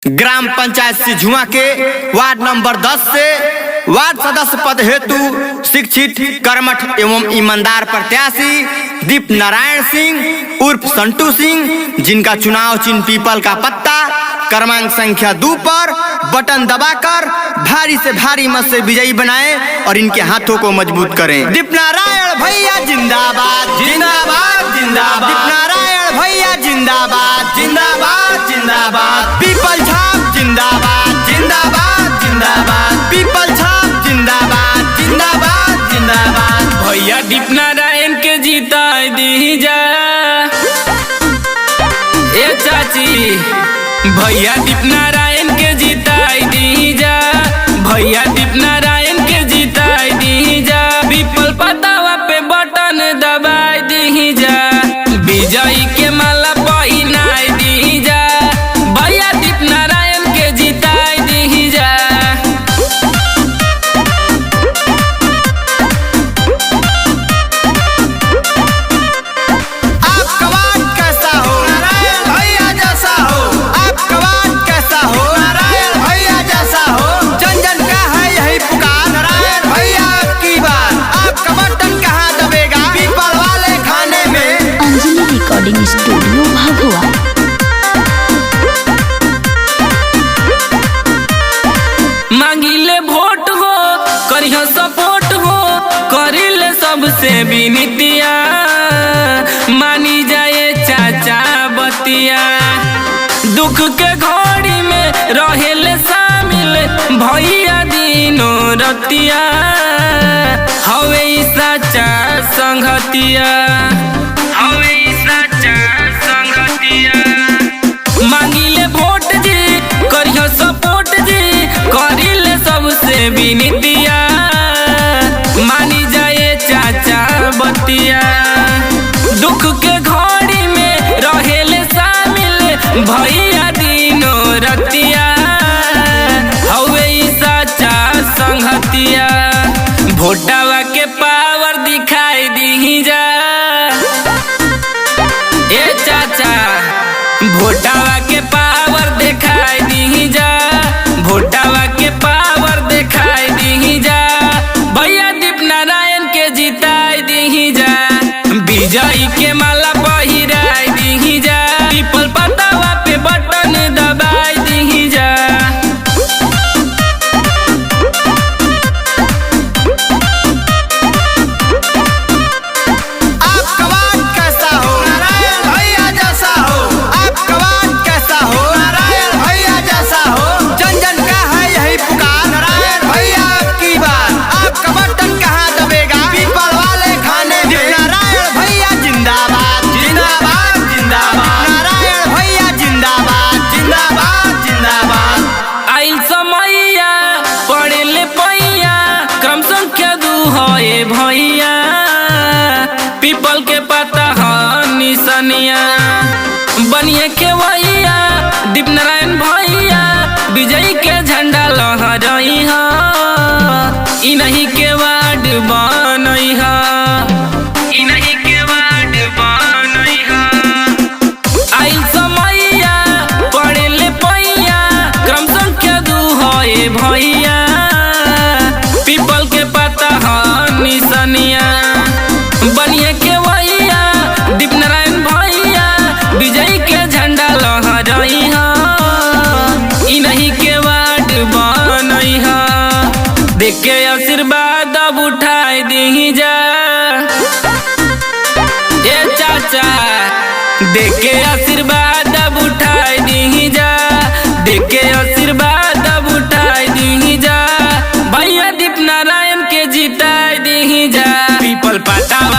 Gram panchayat Sijhua के ward number 10 से ward सदस्य पद हेतु शिक्षित, कर्मठ एवं ईमानदार प्रत्याशी दीप नारायण सिंह उर्फ संटू सिंह, जिनका चुनाव चिन्ह पीपल का पत्ता क्रमांक संख्या 2 पर बटन दबाकर भारी से भारी मत से विजयी बनाएं और इनके हाथों को मजबूत करें। दीप नारायण भैया जिंदाबाद जिंदाबाद जिंदाबाद, दीप नारायण भैया जिंदाबाद जिंदाबाद जिंदाबाद, पीपल छाप जिंदाबाद जिंदाबाद जिंदाबाद, पीपल छाप जिंदाबाद जिंदाबाद जिंदाबाद। भैया दीप नारायण के जीता दीजा ए चाची, भैया दीप नारायण के जीता दीजा, भैया दीप नारायण के जीता दीजा, पीपल पतावा पे बटन दबाई दीजा, विजयी के माला पहिना दीजा, भैया दीप नारायण के जीता दीजा। आपका वार्ड कैसा हो नारायण भैया जैसा हो, आपका वार्ड कैसा हो नारायण भैया जैसा हो, जन जन का है यही पुकार नारायण भैया की बात, आपका बटन कहाँ दबेगा पीपल वाले खाने में। अंजलि रिकॉर्डिंग स्टूडियो भगवा। मांगिले वोट हो करियो सपोर्ट हो, करिले सबसे विनतिया, मानी जाए चाचा बतिया, दुख के घड़ी में रहेले शामिल भैया दिनो रतिया, हवे ई सच्चा संगतिया, हवे ई सच्चा संगतिया। मांगिले वोट जी करियो सपोर्ट जी, करिले सबसे विनतिया, मानी जाए चाचा बतिया, दुख के घड़ी में रहेले शामिल भैया दिनो रतिया, हवे ई सच्चा संगतिया, भोटावा के पावर दिखाई दीजा ए चाचा, भोटावा के पावर दिखाई दीजा, भोटावा के पावर दिखाई दीजा, भैया दीप नारायण के जिताई दीजा, विजयी के माला पहिराई दीजा, पीपल पतावा पे बटन दबाई दीजा। आपका वार्ड कैसा हो नारायण भैया जैसा हो, आपका वार्ड कैसा हो नारायण भैया जैसा हो, जन जन का है यही पुकार नारायण भैया की बात, आपका बटन कहाँ दबेगा पीपल वाले खाने में। नारायण भैया जिंदाबाद जिंदाबाद जिंदाबाद, नारायण भैया जिंदाबाद जिंदाबाद जिंदाबाद। आइल समैया पड़ेले पैया, क्रम संख्या 2 है भैया, पीपल के पता है निसनिया, बनिए के भैया दीप नारायण भैया, विजयी के झंडा लहराई है, इन्हीं के वार्ड बनई है, इन्हीं के वार्ड बनई है। आइल समैया पड़ेले पैया, क्रम संख्या 2 है भैया, पीपल के पता है निसनिया, बनिए के भैया दीप नारायण भैया, विजयी के झंडा लहराई है, इन्हीं के वार्ड बनई है, देख के आशीर्वाद अब उठाई दीजा ए चाचा, देख के आशीर्वाद अब उठाई दीजा, देख के आशीर्वाद अब उठाई दीजा, भैया दीप नारायण के जिताई दीजा, पीपल पतावा